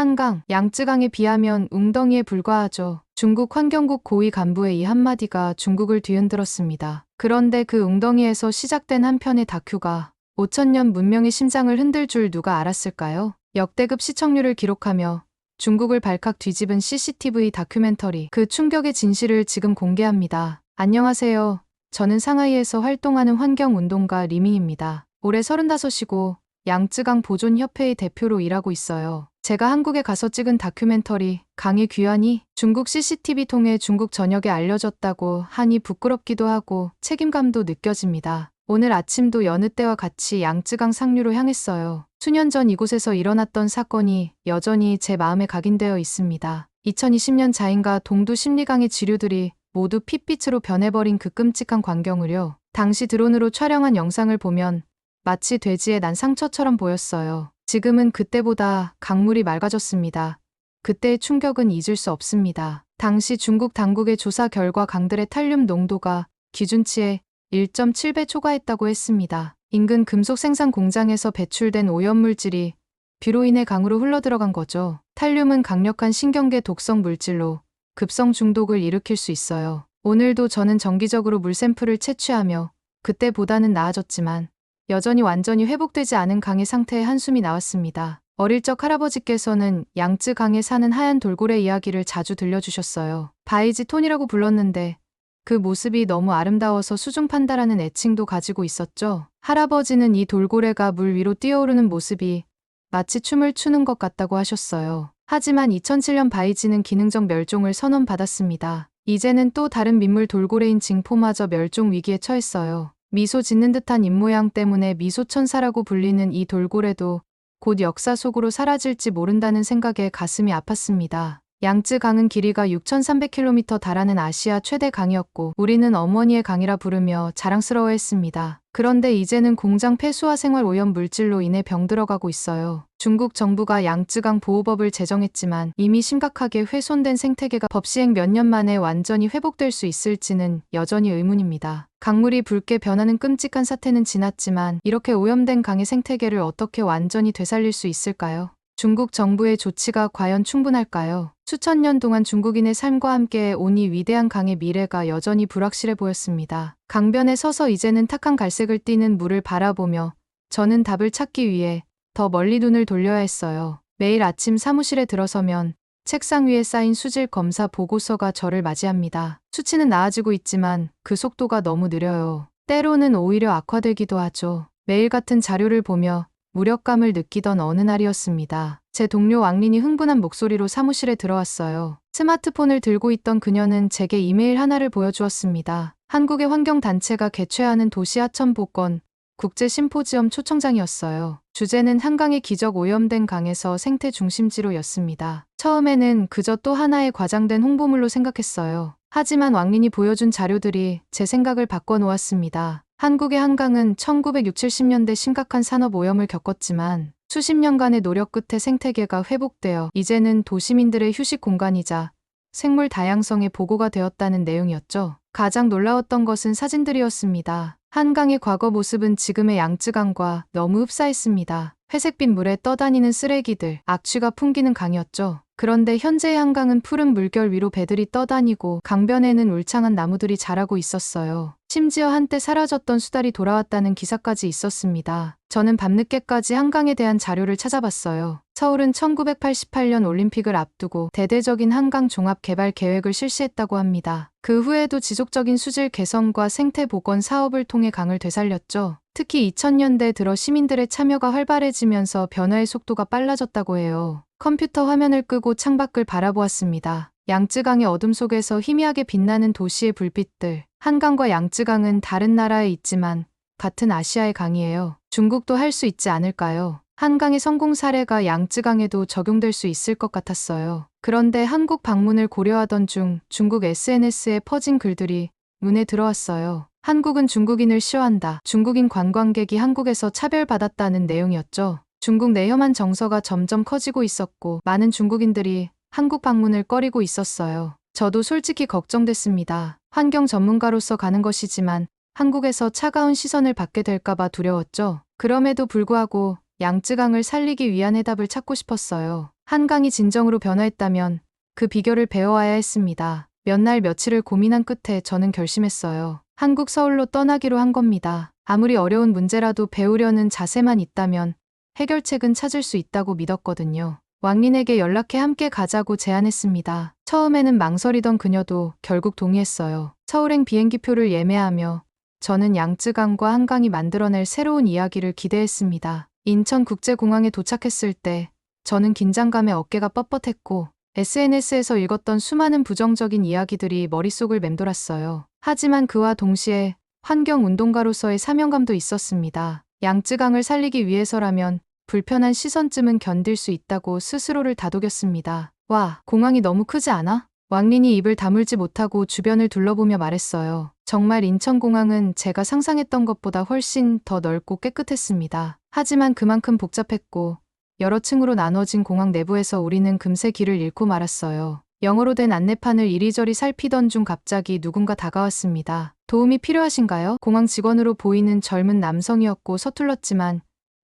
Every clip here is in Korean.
한강, 양쯔강에 비하면 웅덩이에 불과하죠. 중국 환경국 고위 간부의 이 한마디가 중국을 뒤흔들었습니다. 그런데 그 웅덩이에서 시작된 한 편의 다큐가 5천년 문명의 심장을 흔들 줄 누가 알았을까요? 역대급 시청률을 기록하며 중국을 발칵 뒤집은 CCTV 다큐멘터리, 그 충격의 진실을 지금 공개합니다. 안녕하세요. 저는 상하이에서 활동하는 환경운동가 리밍입니다. 올해 35이고 양쯔강 보존협회의 대표로 일하고 있어요. 제가 한국에 가서 찍은 다큐멘터리 강의 귀환이 중국 CCTV 통해 중국 전역에 알려졌다고 하니 부끄럽기도 하고 책임감도 느껴집니다. 오늘 아침도 여느 때와 같이 양쯔강 상류로 향했어요. 수년 전 이곳에서 일어났던 사건이 여전히 제 마음에 각인되어 있습니다. 2020년 자인과 동두 십리강의 지류들이 모두 핏빛으로 변해버린 그 끔찍한 광경을요. 당시 드론으로 촬영한 영상을 보면 마치 돼지에 난 상처처럼 보였어요. 지금은 그때보다 강물이 맑아졌습니다. 그때의 충격은 잊을 수 없습니다. 당시 중국 당국의 조사 결과 강들의 탈륨 농도가 기준치의 1.7배 초과했다고 했습니다. 인근 금속 생산 공장에서 배출된 오염물질이 비로 인해 강으로 흘러들어간 거죠. 탈륨은 강력한 신경계 독성 물질로 급성 중독을 일으킬 수 있어요. 오늘도 저는 정기적으로 물 샘플을 채취하며 그때보다는 나아졌지만 여전히 완전히 회복되지 않은 강의 상태에 한숨이 나왔습니다. 어릴 적 할아버지께서는 양쯔강에 사는 하얀 돌고래 이야기를 자주 들려주셨어요. 바이지 톤이라고 불렀는데 그 모습이 너무 아름다워서 수중판다라는 애칭도 가지고 있었죠. 할아버지는 이 돌고래가 물 위로 뛰어오르는 모습이 마치 춤을 추는 것 같다고 하셨어요. 하지만 2007년 바이지는 기능적 멸종을 선언받았습니다. 이제는 또 다른 민물 돌고래인 징포마저 멸종 위기에 처했어요. 미소 짓는 듯한 입모양 때문에 미소천사라고 불리는 이 돌고래도 곧 역사 속으로 사라질지 모른다는 생각에 가슴이 아팠습니다. 양쯔강은 길이가 6,300km 달하는 아시아 최대 강이었고 우리는 어머니의 강이라 부르며 자랑스러워했습니다. 그런데 이제는 공장 폐수와 생활 오염 물질로 인해 병들어가고 있어요. 중국 정부가 양쯔강 보호법을 제정했지만 이미 심각하게 훼손된 생태계가 법 시행 몇 년 만에 완전히 회복될 수 있을지는 여전히 의문입니다. 강물이 붉게 변하는 끔찍한 사태는 지났지만 이렇게 오염된 강의 생태계를 어떻게 완전히 되살릴 수 있을까요? 중국 정부의 조치가 과연 충분할까요? 수천 년 동안 중국인의 삶과 함께 온 이 위대한 강의 미래가 여전히 불확실해 보였습니다. 강변에 서서 이제는 탁한 갈색을 띠는 물을 바라보며 저는 답을 찾기 위해 더 멀리 눈을 돌려야 했어요. 매일 아침 사무실에 들어서면 책상 위에 쌓인 수질 검사 보고서가 저를 맞이합니다. 수치는 나아지고 있지만 그 속도가 너무 느려요. 때로는 오히려 악화되기도 하죠. 매일 같은 자료를 보며 무력감을 느끼던 어느 날이었습니다. 제 동료 왕린이 흥분한 목소리로 사무실에 들어왔어요. 스마트폰을 들고 있던 그녀는 제게 이메일 하나를 보여주었습니다. 한국의 환경단체가 개최하는 도시 하천 복권 국제 심포지엄 초청장이었어요. 주제는 한강의 기적 오염된 강에서 생태 중심지로였습니다. 처음에는 그저 또 하나의 과장된 홍보물로 생각했어요. 하지만 왕린이 보여준 자료들이 제 생각을 바꿔놓았습니다. 한국의 한강은 1960, 70년대 심각한 산업 오염을 겪었지만 수십 년간의 노력 끝에 생태계가 회복되어 이제는 도시민들의 휴식 공간이자 생물 다양성의 보고가 되었다는 내용이었죠. 가장 놀라웠던 것은 사진들이었습니다. 한강의 과거 모습은 지금의 양쯔강과 너무 흡사했습니다. 회색빛 물에 떠다니는 쓰레기들, 악취가 풍기는 강이었죠. 그런데 현재의 한강은 푸른 물결 위로 배들이 떠다니고 강변에는 울창한 나무들이 자라고 있었어요. 심지어 한때 사라졌던 수달이 돌아왔다는 기사까지 있었습니다. 저는 밤늦게까지 한강에 대한 자료를 찾아봤어요. 서울은 1988년 올림픽을 앞두고 대대적인 한강 종합 개발 계획을 실시했다고 합니다. 그 후에도 지속적인 수질 개선과 생태 복원 사업을 통해 강을 되살렸죠. 특히 2000년대 들어 시민들의 참여가 활발해지면서 변화의 속도가 빨라졌다고 해요. 컴퓨터 화면을 끄고 창밖을 바라보았습니다. 양쯔강의 어둠 속에서 희미하게 빛나는 도시의 불빛들. 한강과 양쯔강은 다른 나라에 있지만 같은 아시아의 강이에요. 중국도 할 수 있지 않을까요? 한강의 성공 사례가 양쯔강에도 적용될 수 있을 것 같았어요. 그런데 한국 방문을 고려하던 중 중국 SNS에 퍼진 글들이 눈에 들어왔어요. 한국은 중국인을 싫어한다. 중국인 관광객이 한국에서 차별받았다는 내용이었죠. 중국 내 혐한 정서가 점점 커지고 있었고 많은 중국인들이 한국 방문을 꺼리고 있었어요. 저도 솔직히 걱정됐습니다. 환경 전문가로서 가는 것이지만 한국에서 차가운 시선을 받게 될까봐 두려웠죠. 그럼에도 불구하고 양쯔강을 살리기 위한 해답을 찾고 싶었어요. 한강이 진정으로 변화했다면 그 비결을 배워와야 했습니다. 몇 날 며칠을 고민한 끝에 저는 결심했어요. 한국 서울로 떠나기로 한 겁니다. 아무리 어려운 문제라도 배우려는 자세만 있다면 해결책은 찾을 수 있다고 믿었거든요. 왕린에게 연락해 함께 가자고 제안했습니다. 처음에는 망설이던 그녀도 결국 동의했어요. 서울행 비행기표를 예매하며 저는 양쯔강과 한강이 만들어낼 새로운 이야기를 기대했습니다. 인천국제공항에 도착했을 때 저는 긴장감에 어깨가 뻣뻣했고 SNS에서 읽었던 수많은 부정적인 이야기들이 머릿속을 맴돌았어요. 하지만 그와 동시에 환경운동가로서의 사명감도 있었습니다. 양쯔강을 살리기 위해서라면 불편한 시선쯤은 견딜 수 있다고 스스로를 다독였습니다. 와, 공항이 너무 크지 않아? 왕린이 입을 다물지 못하고 주변을 둘러보며 말했어요. 정말 인천공항은 제가 상상했던 것보다 훨씬 더 넓고 깨끗했습니다. 하지만 그만큼 복잡했고 여러 층으로 나눠진 공항 내부에서 우리는 금세 길을 잃고 말았어요. 영어로 된 안내판을 이리저리 살피던 중 갑자기 누군가 다가왔습니다. 도움이 필요하신가요? 공항 직원으로 보이는 젊은 남성이었고 서툴렀지만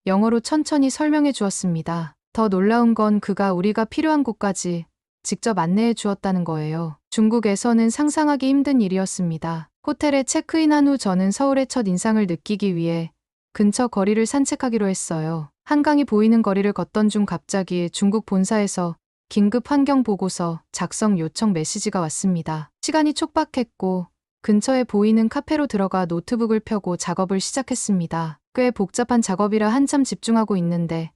영어로 천천히 설명해 주었습니다. 더 놀라운 건 그가 우리가 필요한 곳까지 직접 안내해 주었다는 거예요. 중국에서는 상상하기 힘든 일이었습니다. 호텔에 체크인한 후 저는 서울의 첫 인상을 느끼기 위해 근처 거리를 산책하기로 했어요. 한강이 보이는 거리를 걷던 중 갑자기 중국 본사에서 긴급 환경 보고서 작성 요청 메시지가 왔습니다. 시간이 촉박했고 근처에 보이는 카페로 들어가 노트북을 펴고 작업을 시작했습니다. 꽤 복잡한 작업이라 한참 집중하고 있는데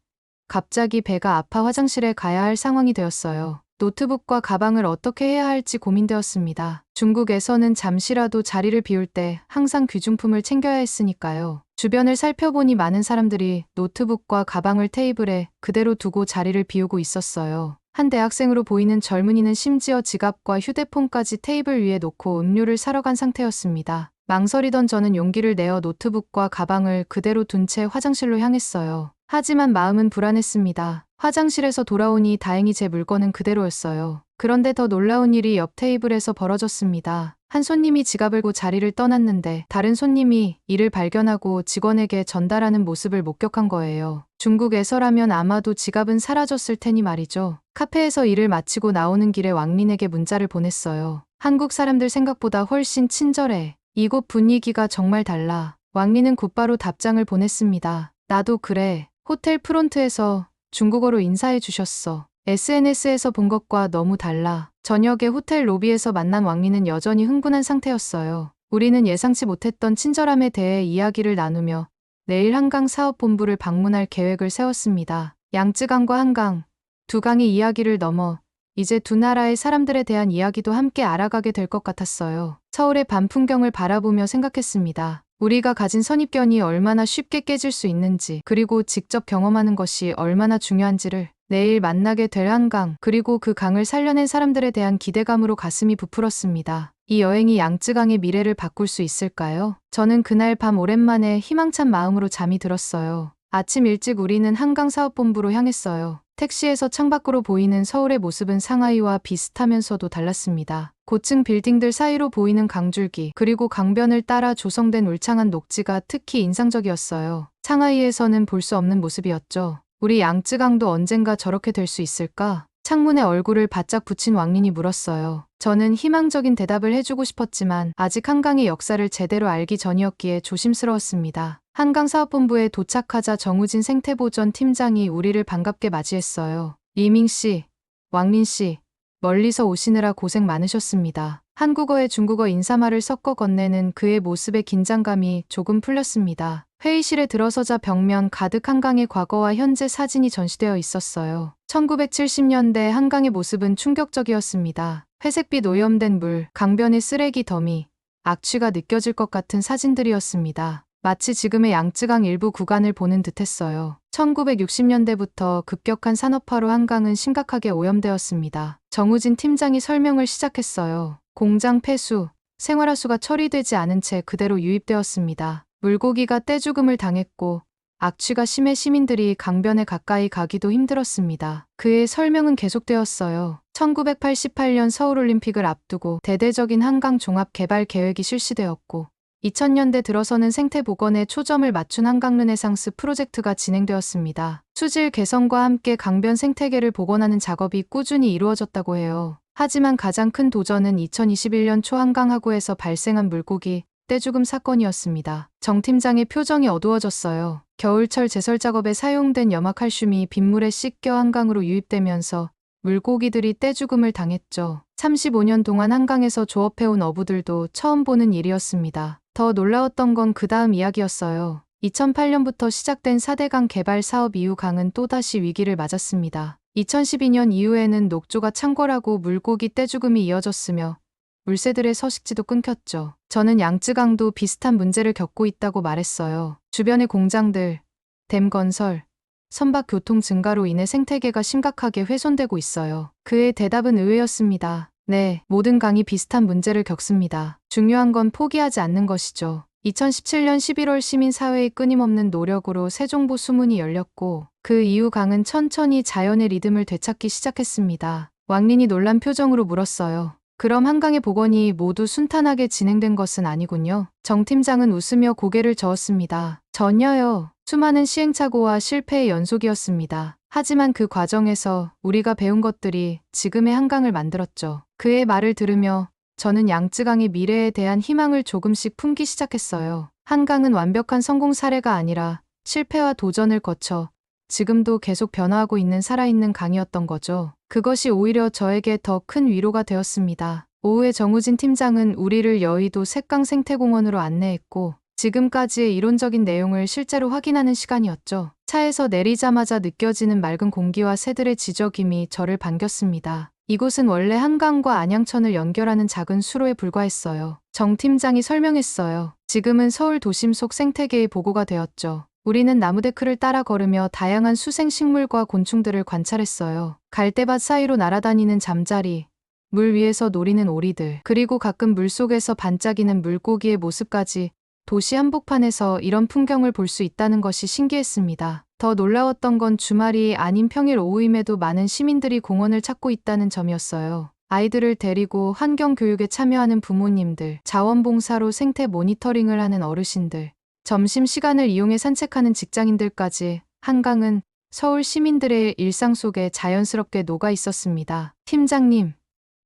갑자기 배가 아파 화장실에 가야 할 상황이 되었어요. 노트북과 가방을 어떻게 해야 할지 고민되었습니다. 중국에서는 잠시라도 자리를 비울 때 항상 귀중품을 챙겨야 했으니까요. 주변을 살펴보니 많은 사람들이 노트북과 가방을 테이블에 그대로 두고 자리를 비우고 있었어요. 한 대학생으로 보이는 젊은이는 심지어 지갑과 휴대폰까지 테이블 위에 놓고 음료를 사러 간 상태였습니다. 망설이던 저는 용기를 내어 노트북과 가방을 그대로 둔 채 화장실로 향했어요. 하지만 마음은 불안했습니다. 화장실에서 돌아오니 다행히 제 물건은 그대로였어요. 그런데 더 놀라운 일이 옆 테이블에서 벌어졌습니다. 한 손님이 지갑을 고 자리를 떠났는데 다른 손님이 이를 발견하고 직원에게 전달하는 모습을 목격한 거예요. 중국에서라면 아마도 지갑은 사라졌을 테니 말이죠. 카페에서 일을 마치고 나오는 길에 왕린에게 문자를 보냈어요. 한국 사람들 생각보다 훨씬 친절해. 이곳 분위기가 정말 달라. 왕린은 곧바로 답장을 보냈습니다. 나도 그래. 호텔 프론트에서 중국어로 인사해 주셨어. SNS에서 본 것과 너무 달라. 저녁에 호텔 로비에서 만난 왕린은 여전히 흥분한 상태였어요. 우리는 예상치 못했던 친절함에 대해 이야기를 나누며 내일 한강 사업본부를 방문할 계획을 세웠습니다. 양쯔강과 한강, 두 강의 이야기를 넘어 이제 두 나라의 사람들에 대한 이야기도 함께 알아가게 될 것 같았어요. 서울의 밤 풍경을 바라보며 생각했습니다. 우리가 가진 선입견이 얼마나 쉽게 깨질 수 있는지, 그리고 직접 경험하는 것이 얼마나 중요한지를. 내일 만나게 될 한강, 그리고 그 강을 살려낸 사람들에 대한 기대감으로 가슴이 부풀었습니다. 이 여행이 양쯔강의 미래를 바꿀 수 있을까요? 저는 그날 밤 오랜만에 희망찬 마음으로 잠이 들었어요. 아침 일찍 우리는 한강 사업본부로 향했어요. 택시에서 창밖으로 보이는 서울의 모습은 상하이와 비슷하면서도 달랐습니다. 고층 빌딩들 사이로 보이는 강줄기, 그리고 강변을 따라 조성된 울창한 녹지가 특히 인상적이었어요. 상하이에서는 볼 수 없는 모습이었죠. 우리 양쯔강도 언젠가 저렇게 될 수 있을까? 창문에 얼굴을 바짝 붙인 왕린이 물었어요. 저는 희망적인 대답을 해주고 싶었지만 아직 한강의 역사를 제대로 알기 전이었기에 조심스러웠습니다. 한강 사업본부에 도착하자 정우진 생태보전 팀장이 우리를 반갑게 맞이했어요. 리밍 씨, 왕린 씨, 멀리서 오시느라 고생 많으셨습니다. 한국어에 중국어 인사말을 섞어 건네는 그의 모습에 긴장감이 조금 풀렸습니다. 회의실에 들어서자 벽면 가득 한강의 과거와 현재 사진이 전시되어 있었어요. 1970년대 한강의 모습은 충격적이었습니다. 회색빛 오염된 물, 강변의 쓰레기 더미, 악취가 느껴질 것 같은 사진들이었습니다. 마치 지금의 양쯔강 일부 구간을 보는 듯했어요. 1960년대부터 급격한 산업화로 한강은 심각하게 오염되었습니다. 정우진 팀장이 설명을 시작했어요. 공장 폐수, 생활하수가 처리되지 않은 채 그대로 유입되었습니다. 물고기가 떼죽음을 당했고 악취가 심해 시민들이 강변에 가까이 가기도 힘들었습니다. 그의 설명은 계속되었어요. 1988년 서울올림픽을 앞두고 대대적인 한강 종합 개발 계획이 실시되었고 2000년대 들어서는 생태 복원에 초점을 맞춘 한강 르네상스 프로젝트가 진행되었습니다. 수질 개선과 함께 강변 생태계를 복원하는 작업이 꾸준히 이루어졌다고 해요. 하지만 가장 큰 도전은 2021년 초 한강 하구에서 발생한 물고기 떼죽음 사건이었습니다. 정 팀장의 표정이 어두워졌어요. 겨울철 제설 작업에 사용된 염화칼슘이 빗물에 씻겨 한강으로 유입되면서 물고기들이 떼죽음을 당했죠. 35년 동안 한강에서 조업해온 어부들도 처음 보는 일이었습니다. 더 놀라웠던 건 그 다음 이야기였어요. 2008년부터 시작된 4대강 개발 사업 이후 강은 또다시 위기를 맞았습니다. 2012년 이후에는 녹조가 창궐하고 물고기 떼죽음이 이어졌으며 물새들의 서식지도 끊겼죠. 저는 양쯔강도 비슷한 문제를 겪고 있다고 말했어요. 주변의 공장들, 댐 건설, 선박 교통 증가로 인해 생태계가 심각하게 훼손되고 있어요. 그의 대답은 의외였습니다. 네, 모든 강이 비슷한 문제를 겪습니다. 중요한 건 포기하지 않는 것이죠. 2017년 11월 시민사회의 끊임없는 노력으로 세종보 수문이 열렸고 그 이후 강은 천천히 자연의 리듬을 되찾기 시작했습니다. 왕린이 놀란 표정으로 물었어요. 그럼 한강의 복원이 모두 순탄하게 진행된 것은 아니군요. 정 팀장은 웃으며 고개를 저었습니다. 전혀요. 수많은 시행착오와 실패의 연속이었습니다. 하지만 그 과정에서 우리가 배운 것들이 지금의 한강을 만들었죠. 그의 말을 들으며 저는 양쯔강의 미래에 대한 희망을 조금씩 품기 시작했어요. 한강은 완벽한 성공 사례가 아니라 실패와 도전을 거쳐 지금도 계속 변화하고 있는 살아있는 강이었던 거죠. 그것이 오히려 저에게 더 큰 위로가 되었습니다. 오후에 정우진 팀장은 우리를 여의도 색강 생태공원으로 안내했고 지금까지의 이론적인 내용을 실제로 확인하는 시간이었죠. 차에서 내리자마자 느껴지는 맑은 공기와 새들의 지저귀이 저를 반겼습니다. 이곳은 원래 한강과 안양천을 연결하는 작은 수로에 불과했어요. 정 팀장이 설명했어요. 지금은 서울 도심 속 생태계의 보고가 되었죠. 우리는 나무데크를 따라 걸으며 다양한 수생식물과 곤충들을 관찰했어요. 갈대밭 사이로 날아다니는 잠자리, 물 위에서 노리는 오리들, 그리고 가끔 물속에서 반짝이는 물고기의 모습까지 도시 한복판에서 이런 풍경을 볼 수 있다는 것이 신기했습니다. 더 놀라웠던 건 주말이 아닌 평일 오후임에도 많은 시민들이 공원을 찾고 있다는 점이었어요. 아이들을 데리고 환경교육에 참여하는 부모님들, 자원봉사로 생태 모니터링을 하는 어르신들, 점심시간을 이용해 산책하는 직장인들까지 한강은 서울 시민들의 일상 속에 자연스럽게 녹아 있었습니다. 팀장님,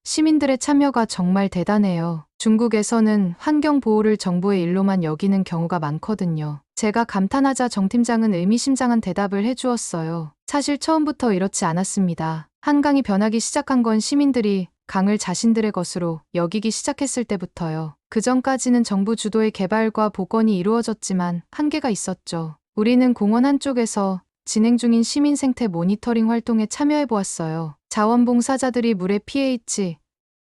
시민들의 참여가 정말 대단해요. 중국에서는 환경보호를 정부의 일로만 여기는 경우가 많거든요. 제가 감탄하자 정 팀장은 의미심장한 대답을 해주었어요. 사실 처음부터 이렇지 않았습니다. 한강이 변하기 시작한 건 시민들이 강을 자신들의 것으로 여기기 시작했을 때부터요. 그 전까지는 정부 주도의 개발과 복원이 이루어졌지만 한계가 있었죠. 우리는 공원 한쪽에서 진행 중인 시민 생태 모니터링 활동에 참여해보았어요. 자원봉사자들이 물의 pH,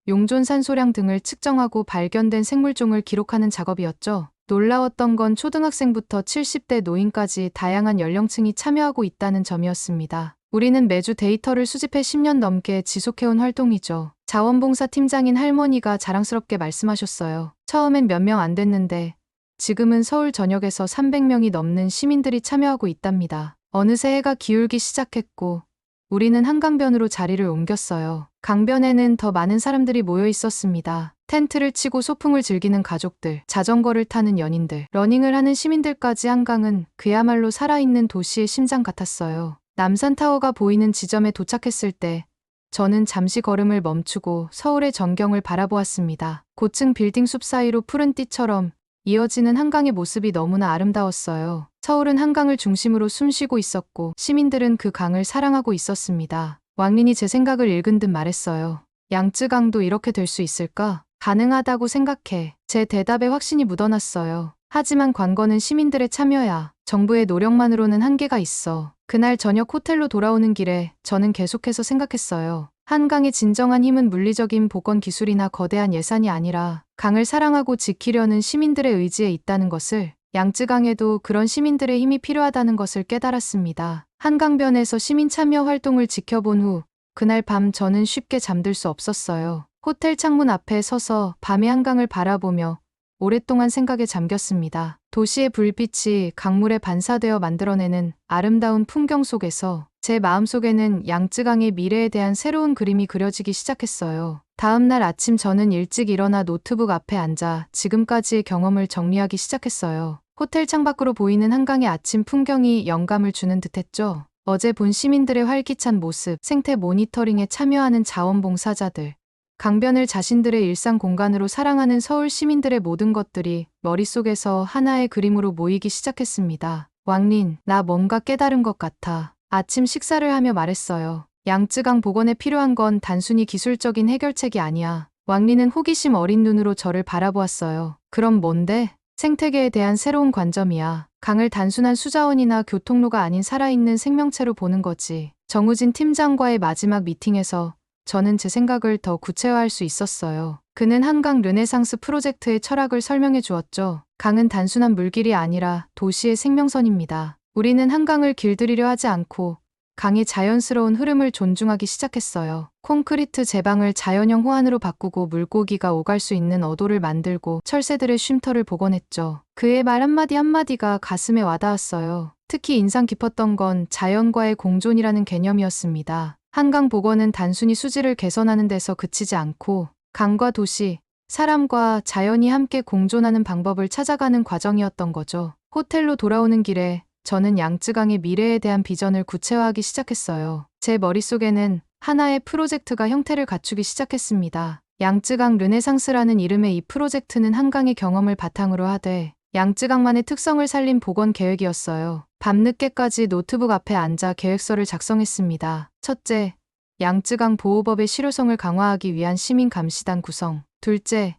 용존 산소량 등을 측정하고 발견된 생물종을 기록하는 작업이었죠. 놀라웠던 건 초등학생부터 70대 노인까지 다양한 연령층이 참여하고 있다는 점이었습니다. 우리는 매주 데이터를 수집해 10년 넘게 지속해온 활동이죠. 자원봉사 팀장인 할머니가 자랑스럽게 말씀하셨어요. 처음엔 몇 명 안 됐는데 지금은 서울 전역에서 300명이 넘는 시민들이 참여하고 있답니다. 어느새 해가 기울기 시작했고 우리는 한강변으로 자리를 옮겼어요. 강변에는 더 많은 사람들이 모여 있었습니다. 텐트를 치고 소풍을 즐기는 가족들, 자전거를 타는 연인들, 러닝을 하는 시민들까지. 한강은 그야말로 살아있는 도시의 심장 같았어요. 남산타워가 보이는 지점에 도착했을 때 저는 잠시 걸음을 멈추고 서울의 전경을 바라보았습니다. 고층 빌딩 숲 사이로 푸른 띠처럼 이어지는 한강의 모습이 너무나 아름다웠어요. 서울은 한강을 중심으로 숨쉬고 있었고 시민들은 그 강을 사랑하고 있었습니다. 왕린이 제 생각을 읽은 듯 말했어요. 양쯔강도 이렇게 될 수 있을까? 가능하다고 생각해. 제 대답에 확신이 묻어났어요. 하지만 관건은 시민들의 참여야. 정부의 노력만으로는 한계가 있어. 그날 저녁 호텔로 돌아오는 길에 저는 계속해서 생각했어요. 한강의 진정한 힘은 물리적인 복원 기술이나 거대한 예산이 아니라 강을 사랑하고 지키려는 시민들의 의지에 있다는 것을, 양쯔강에도 그런 시민들의 힘이 필요하다는 것을 깨달았습니다. 한강변에서 시민 참여 활동을 지켜본 후 그날 밤 저는 쉽게 잠들 수 없었어요. 호텔 창문 앞에 서서 밤의 한강을 바라보며 오랫동안 생각에 잠겼습니다. 도시의 불빛이 강물에 반사되어 만들어내는 아름다운 풍경 속에서 제 마음속에는 양쯔강의 미래에 대한 새로운 그림이 그려지기 시작했어요. 다음 날 아침 저는 일찍 일어나 노트북 앞에 앉아 지금까지의 경험을 정리하기 시작했어요. 호텔 창밖으로 보이는 한강의 아침 풍경이 영감을 주는 듯했죠. 어제 본 시민들의 활기찬 모습, 생태 모니터링에 참여하는 자원봉사자들, 강변을 자신들의 일상 공간으로 사랑하는 서울 시민들의 모든 것들이 머릿속에서 하나의 그림으로 모이기 시작했습니다. 왕린, 나 뭔가 깨달은 것 같아. 아침 식사를 하며 말했어요. 양쯔강 복원에 필요한 건 단순히 기술적인 해결책이 아니야. 왕린은 호기심 어린 눈으로 저를 바라보았어요. 그럼 뭔데? 생태계에 대한 새로운 관점이야. 강을 단순한 수자원이나 교통로가 아닌 살아있는 생명체로 보는 거지. 정우진 팀장과의 마지막 미팅에서 저는 제 생각을 더 구체화할 수 있었어요. 그는 한강 르네상스 프로젝트의 철학을 설명해 주었죠. 강은 단순한 물길이 아니라 도시의 생명선입니다. 우리는 한강을 길들이려 하지 않고 강의 자연스러운 흐름을 존중하기 시작했어요. 콘크리트 제방을 자연형 호안으로 바꾸고 물고기가 오갈 수 있는 어도를 만들고 철새들의 쉼터를 복원했죠. 그의 말 한마디 한마디가 가슴에 와닿았어요. 특히 인상 깊었던 건 자연과의 공존이라는 개념이었습니다. 한강 복원은 단순히 수질을 개선하는 데서 그치지 않고 강과 도시, 사람과 자연이 함께 공존하는 방법을 찾아가는 과정이었던 거죠. 호텔로 돌아오는 길에 저는 양쯔강의 미래에 대한 비전을 구체화하기 시작했어요. 제 머릿속에는 하나의 프로젝트가 형태를 갖추기 시작했습니다. 양쯔강 르네상스라는 이름의 이 프로젝트는 한강의 경험을 바탕으로 하되 양쯔강만의 특성을 살린 복원 계획이었어요. 밤늦게까지 노트북 앞에 앉아 계획서를 작성했습니다. 첫째, 양쯔강 보호법의 실효성을 강화하기 위한 시민감시단 구성. 둘째,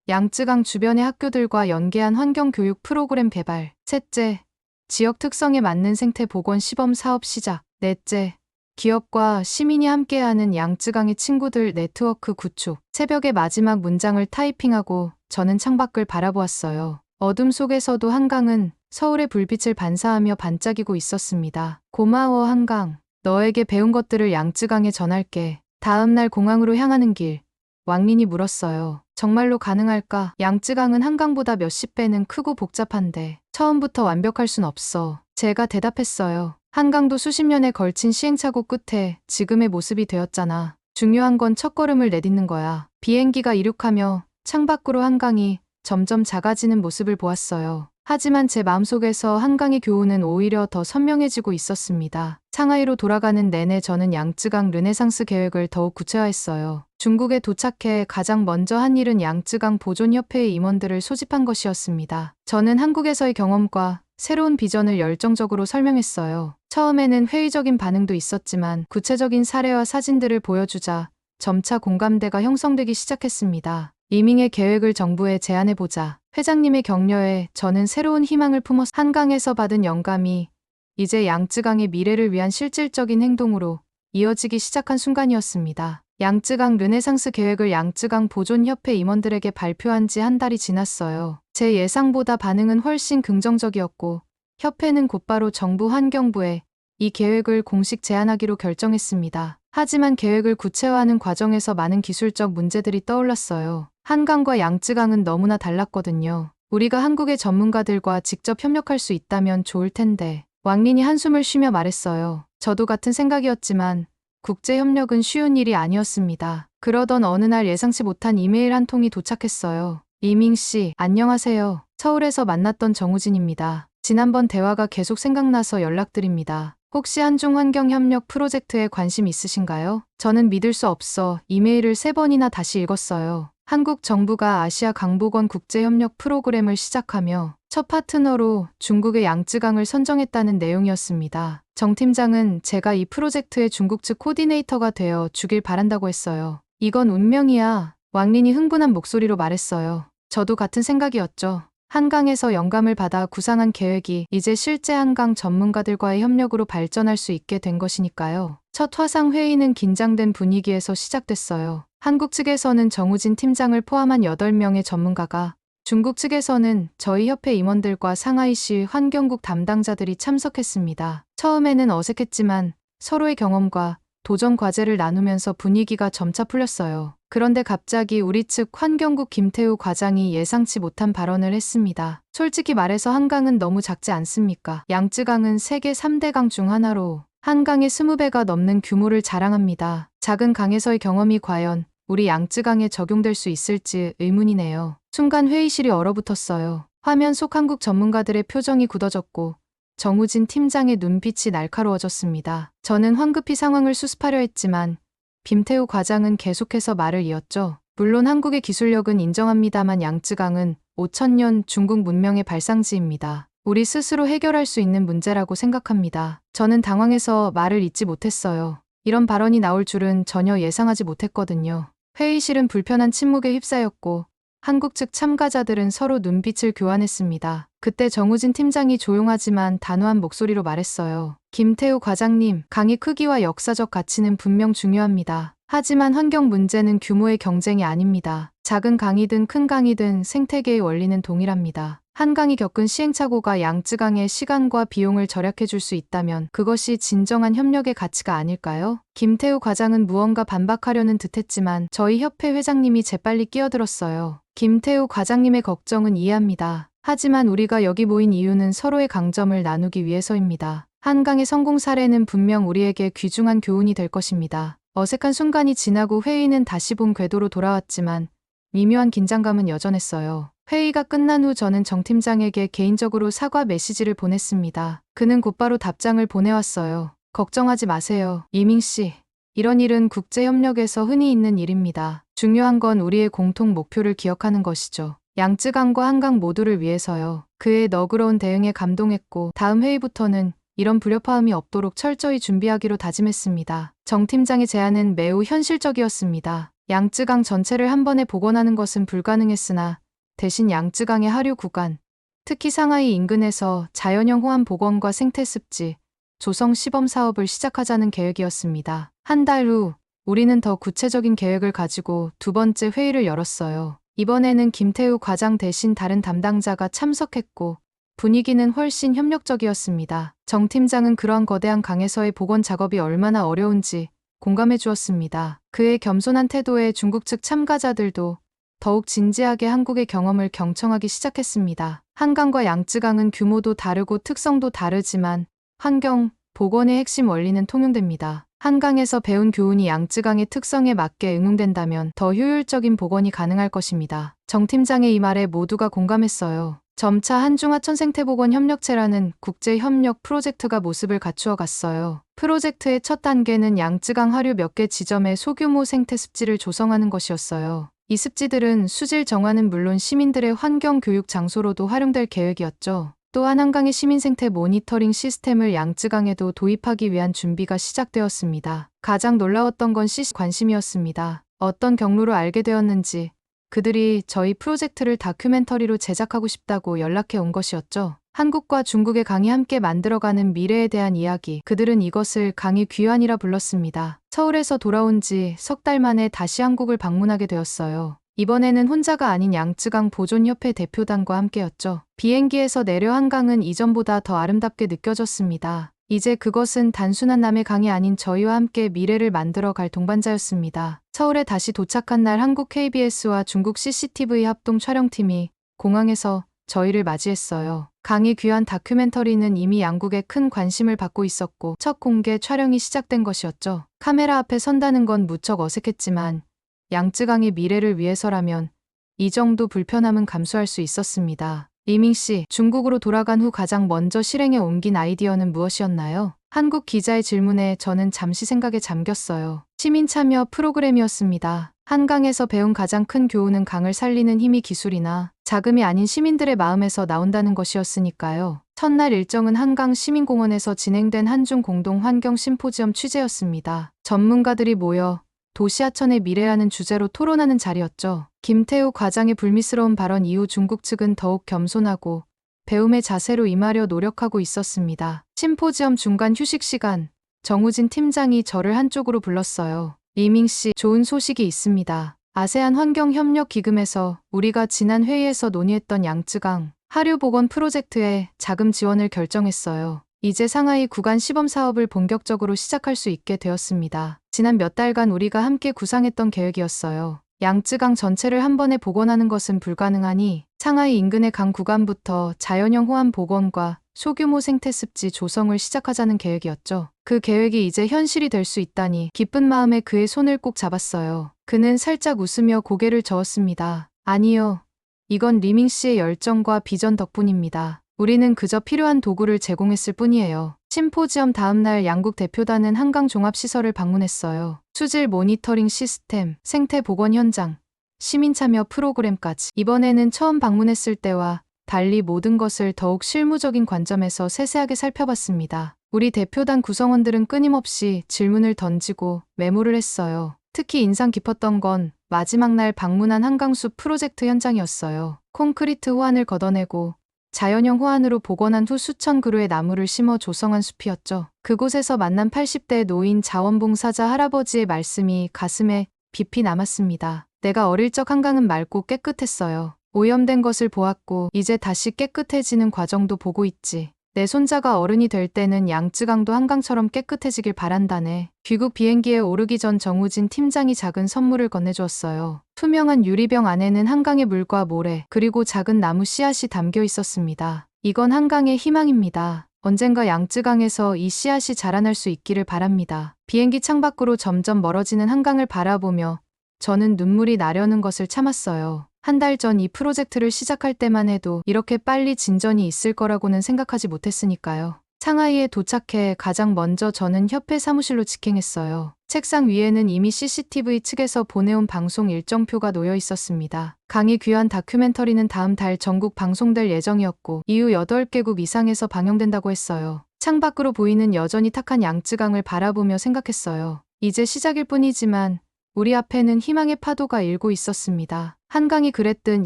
양쯔강 주변의 학교들과 연계한 환경교육 프로그램 개발. 셋째, 지역 특성에 맞는 생태 복원 시범 사업 시작. 넷째, 기업과 시민이 함께하는 양쯔강의 친구들 네트워크 구축. 새벽의 마지막 문장을 타이핑하고 저는 창밖을 바라보았어요. 어둠 속에서도 한강은 서울의 불빛을 반사하며 반짝이고 있었습니다. 고마워 한강. 너에게 배운 것들을 양쯔강에 전할게. 다음 날 공항으로 향하는 길, 왕린이 물었어요. 정말로 가능할까? 양쯔강은 한강보다 몇십 배는 크고 복잡한데 처음부터 완벽할 순 없어. 제가 대답했어요. 한강도 수십 년에 걸친 시행착오 끝에 지금의 모습이 되었잖아. 중요한 건 첫걸음을 내딛는 거야. 비행기가 이륙하며 창밖으로 한강이 점점 작아지는 모습을 보았어요. 하지만 제 마음속에서 한강의 교훈은 오히려 더 선명해지고 있었습니다. 상하이로 돌아가는 내내 저는 양쯔강 르네상스 계획을 더욱 구체화했어요. 중국에 도착해 가장 먼저 한 일은 양쯔강 보존협회의 임원들을 소집한 것이었습니다. 저는 한국에서의 경험과 새로운 비전을 열정적으로 설명했어요. 처음에는 회의적인 반응도 있었지만 구체적인 사례와 사진들을 보여주자 점차 공감대가 형성되기 시작했습니다. 이밍의 계획을 정부에 제안해보자. 회장님의 격려에 저는 새로운 희망을 품었. 한강에서 받은 영감이 이제 양쯔강의 미래를 위한 실질적인 행동으로 이어지기 시작한 순간이었습니다. 양쯔강 르네상스 계획을 양쯔강 보존협회 임원들에게 발표한 지 한 달이 지났어요. 제 예상보다 반응은 훨씬 긍정적이었고 협회는 곧바로 정부 환경부에 이 계획을 공식 제안하기로 결정했습니다. 하지만 계획을 구체화하는 과정에서 많은 기술적 문제들이 떠올랐어요. 한강과 양쯔강은 너무나 달랐거든요. 우리가 한국의 전문가들과 직접 협력할 수 있다면 좋을 텐데. 왕린이 한숨을 쉬며 말했어요. 저도 같은 생각이었지만 국제협력은 쉬운 일이 아니었습니다. 그러던 어느 날 예상치 못한 이메일 한 통이 도착했어요. 이밍 씨, 안녕하세요. 서울에서 만났던 정우진입니다. 지난번 대화가 계속 생각나서 연락드립니다. 혹시 한중환경협력 프로젝트에 관심 있으신가요? 저는 믿을 수 없어 이메일을 3번이나 다시 읽었어요. 한국 정부가 아시아 강복원 국제협력 프로그램을 시작하며 첫 파트너로 중국의 양쯔강을 선정했다는 내용이었습니다. 정 팀장은 제가 이 프로젝트의 중국 측 코디네이터가 되어 주길 바란다고 했어요. 이건 운명이야. 왕린이 흥분한 목소리로 말했어요. 저도 같은 생각이었죠. 한강에서 영감을 받아 구상한 계획이 이제 실제 한강 전문가들과의 협력으로 발전할 수 있게 된 것이니까요. 첫 화상 회의는 긴장된 분위기에서 시작됐어요. 한국 측에서는 정우진 팀장을 포함한 8명의 전문가가, 중국 측에서는 저희 협회 임원들과 상하이시 환경국 담당자들이 참석했습니다. 처음에는 어색했지만 서로의 경험과 도전 과제를 나누면서 분위기가 점차 풀렸어요. 그런데 갑자기 우리 측 환경국 김태우 과장이 예상치 못한 발언을 했습니다. 솔직히 말해서 한강은 너무 작지 않습니까? 양쯔강은 세계 3대 강 중 하나로 한강의 20배가 넘는 규모를 자랑합니다. 작은 강에서의 경험이 과연 우리 양쯔강에 적용될 수 있을지 의문이네요. 순간 회의실이 얼어붙었어요. 화면 속 한국 전문가들의 표정이 굳어졌고 정우진 팀장의 눈빛이 날카로워졌습니다. 저는 황급히 상황을 수습하려 했지만 김태우 과장은 계속해서 말을 이었죠. 물론 한국의 기술력은 인정합니다만 양쯔강은 5000년 중국 문명의 발상지입니다. 우리 스스로 해결할 수 있는 문제라고 생각합니다. 저는 당황해서 말을 잇지 못했어요. 이런 발언이 나올 줄은 전혀 예상하지 못했거든요. 회의실은 불편한 침묵에 휩싸였고 한국 측 참가자들은 서로 눈빛을 교환했습니다. 그때 정우진 팀장이 조용하지만 단호한 목소리로 말했어요. 김태우 과장님, 강의 크기와 역사적 가치는 분명 중요합니다. 하지만 환경 문제는 규모의 경쟁이 아닙니다. 작은 강이든 큰 강이든 생태계의 원리는 동일합니다. 한강이 겪은 시행착오가 양쯔강의 시간과 비용을 절약해 줄 수 있다면 그것이 진정한 협력의 가치가 아닐까요? 김태우 과장은 무언가 반박하려는 듯했지만 저희 협회 회장님이 재빨리 끼어들었어요. 김태우 과장님의 걱정은 이해합니다. 하지만 우리가 여기 모인 이유는 서로의 강점을 나누기 위해서입니다. 한강의 성공 사례는 분명 우리에게 귀중한 교훈이 될 것입니다. 어색한 순간이 지나고 회의는 다시 본 궤도로 돌아왔지만 미묘한 긴장감은 여전했어요. 회의가 끝난 후 저는 정 팀장에게 개인적으로 사과 메시지를 보냈습니다. 그는 곧바로 답장을 보내왔어요. 걱정하지 마세요. 이밍 씨. 이런 일은 국제협력에서 흔히 있는 일입니다. 중요한 건 우리의 공통 목표를 기억하는 것이죠. 양쯔강과 한강 모두를 위해서요. 그의 너그러운 대응에 감동했고 다음 회의부터는 이런 불협화음이 없도록 철저히 준비하기로 다짐했습니다. 정 팀장의 제안은 매우 현실적이었습니다. 양쯔강 전체를 한 번에 복원하는 것은 불가능했으나 대신 양쯔강의 하류 구간, 특히 상하이 인근에서 자연형 호암 복원과 생태습지, 조성 시범 사업을 시작하자는 계획이었습니다. 한 달 후 우리는 더 구체적인 계획을 가지고 두 번째 회의를 열었어요. 이번에는 김태우 과장 대신 다른 담당자가 참석했고 분위기는 훨씬 협력적이었습니다. 정 팀장은 그러한 거대한 강에서의 복원 작업이 얼마나 어려운지 공감해 주었습니다. 그의 겸손한 태도에 중국 측 참가자들도 더욱 진지하게 한국의 경험을 경청하기 시작했습니다. 한강과 양쯔강은 규모도 다르고 특성도 다르지만 환경, 복원의 핵심 원리는 통용됩니다. 한강에서 배운 교훈이 양쯔강의 특성에 맞게 응용된다면 더 효율적인 복원이 가능할 것입니다. 정 팀장의 이 말에 모두가 공감했어요. 점차 한중하천 생태복원 협력체라는 국제협력 프로젝트가 모습을 갖추어 갔어요. 프로젝트의 첫 단계는 양쯔강 하류 몇 개 지점에 소규모 생태습지를 조성하는 것이었어요. 이 습지들은 수질 정화는 물론 시민들의 환경 교육 장소로도 활용될 계획이었죠. 또한 한강의 시민 생태 모니터링 시스템을 양쯔강에도 도입하기 위한 준비가 시작되었습니다. 가장 놀라웠던 건 시시 관심이었습니다. 어떤 경로로 알게 되었는지 그들이 저희 프로젝트를 다큐멘터리로 제작하고 싶다고 연락해 온 것이었죠. 한국과 중국의 강이 함께 만들어가는 미래에 대한 이야기. 그들은 이것을 강의 귀환이라 불렀습니다. 서울에서 돌아온 지 석 달 만에 다시 한국을 방문하게 되었어요. 이번에는 혼자가 아닌 양쯔강 보존협회 대표단과 함께였죠. 비행기에서 내려 한강은 이전보다 더 아름답게 느껴졌습니다. 이제 그것은 단순한 남의 강이 아닌 저희와 함께 미래를 만들어 갈 동반자였습니다. 서울에 다시 도착한 날 한국 KBS와 중국 CCTV 합동 촬영팀이 공항에서 저희를 맞이했어요. 강의 귀환 다큐멘터리는 이미 양국에 큰 관심을 받고 있었고 첫 공개 촬영이 시작된 것이었죠. 카메라 앞에 선다는 건 무척 어색했지만 양쯔강의 미래를 위해서라면 이 정도 불편함은 감수할 수 있었습니다. 이밍 씨, 중국으로 돌아간 후 가장 먼저 실행에 옮긴 아이디어는 무엇이었나요? 한국 기자의 질문에 저는 잠시 생각에 잠겼어요. 시민 참여 프로그램이었습니다. 한강에서 배운 가장 큰 교훈은 강을 살리는 힘이 기술이나 자금이 아닌 시민들의 마음에서 나온다는 것이었으니까요. 첫날 일정은 한강 시민공원에서 진행된 한중 공동 환경 심포지엄 취재였습니다. 전문가들이 모여 도시 하천의 미래라는 주제로 토론하는 자리였죠. 김태우 과장의 불미스러운 발언 이후 중국 측은 더욱 겸손하고 배움의 자세로 임하려 노력하고 있었습니다. 심포지엄 중간 휴식 시간, 정우진 팀장이 저를 한쪽으로 불렀어요. 이밍 씨, 좋은 소식이 있습니다. 아세안 환경협력기금에서 우리가 지난 회의에서 논의했던 양쯔강 하류 복원 프로젝트에 자금 지원을 결정했어요. 이제 상하이 구간 시범 사업을 본격적으로 시작할 수 있게 되었습니다. 지난 몇 달간 우리가 함께 구상했던 계획이었어요. 양쯔강 전체를 한 번에 복원하는 것은 불가능하니 상하이 인근의 강 구간부터 자연형 호암 복원과 소규모 생태습지 조성을 시작하자는 계획이었죠. 그 계획이 이제 현실이 될 수 있다니 기쁜 마음에 그의 손을 꼭 잡았어요. 그는 살짝 웃으며 고개를 저었습니다. 아니요. 이건 리밍 씨의 열정과 비전 덕분입니다. 우리는 그저 필요한 도구를 제공했을 뿐이에요. 심포지엄 다음 날 양국 대표단은 한강 종합시설을 방문했어요. 수질 모니터링 시스템, 생태 복원 현장, 시민 참여 프로그램까지. 이번에는 처음 방문했을 때와 달리 모든 것을 더욱 실무적인 관점에서 세세하게 살펴봤습니다. 우리 대표단 구성원들은 끊임없이 질문을 던지고 메모를 했어요. 특히 인상 깊었던 건 마지막 날 방문한 한강숲 프로젝트 현장이었어요. 콘크리트 호안을 걷어내고 자연형 호안으로 복원한 후 수천 그루의 나무를 심어 조성한 숲이었죠. 그곳에서 만난 80대 노인 자원봉사자 할아버지의 말씀이 가슴에 깊이 남았습니다. 내가 어릴 적 한강은 맑고 깨끗했어요. 오염된 것을 보았고 이제 다시 깨끗해지는 과정도 보고 있지. 내 손자가 어른이 될 때는 양쯔강도 한강처럼 깨끗해지길 바란다네. 귀국 비행기에 오르기 전 정우진 팀장이 작은 선물을 건네주었어요. 투명한 유리병 안에는 한강의 물과 모래, 그리고 작은 나무 씨앗이 담겨 있었습니다. 이건 한강의 희망입니다. 언젠가 양쯔강에서 이 씨앗이 자라날 수 있기를 바랍니다. 비행기 창밖으로 점점 멀어지는 한강을 바라보며 저는 눈물이 나려는 것을 참았어요. 한 달 전 이 프로젝트를 시작할 때만 해도 이렇게 빨리 진전이 있을 거라고는 생각하지 못했으니까요. 상하이에 도착해 가장 먼저 저는 협회 사무실로 직행했어요. 책상 위에는 이미 CCTV 측에서 보내온 방송 일정표가 놓여 있었습니다. 강의 귀환 다큐멘터리는 다음 달 전국 방송될 예정이었고 이후 8개국 이상에서 방영된다고 했어요. 창밖으로 보이는 여전히 탁한 양쯔강을 바라보며 생각했어요. 이제 시작일 뿐이지만 우리 앞에는 희망의 파도가 일고 있었습니다. 한강이 그랬듯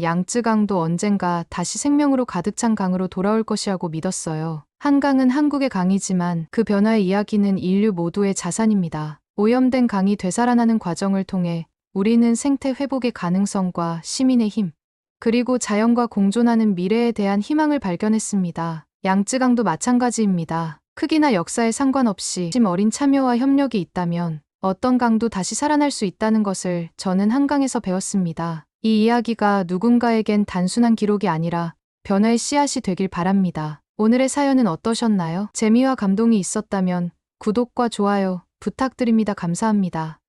양쯔강도 언젠가 다시 생명으로 가득 찬 강으로 돌아올 것이라고 믿었어요. 한강은 한국의 강이지만 그 변화의 이야기는 인류 모두의 자산입니다. 오염된 강이 되살아나는 과정을 통해 우리는 생태 회복의 가능성과 시민의 힘, 그리고 자연과 공존하는 미래에 대한 희망을 발견했습니다. 양쯔강도 마찬가지입니다. 크기나 역사에 상관없이 어린 참여와 협력이 있다면 어떤 강도 다시 살아날 수 있다는 것을 저는 한강에서 배웠습니다. 이 이야기가 누군가에겐 단순한 기록이 아니라 변화의 씨앗이 되길 바랍니다. 오늘의 사연은 어떠셨나요? 재미와 감동이 있었다면 구독과 좋아요 부탁드립니다. 감사합니다.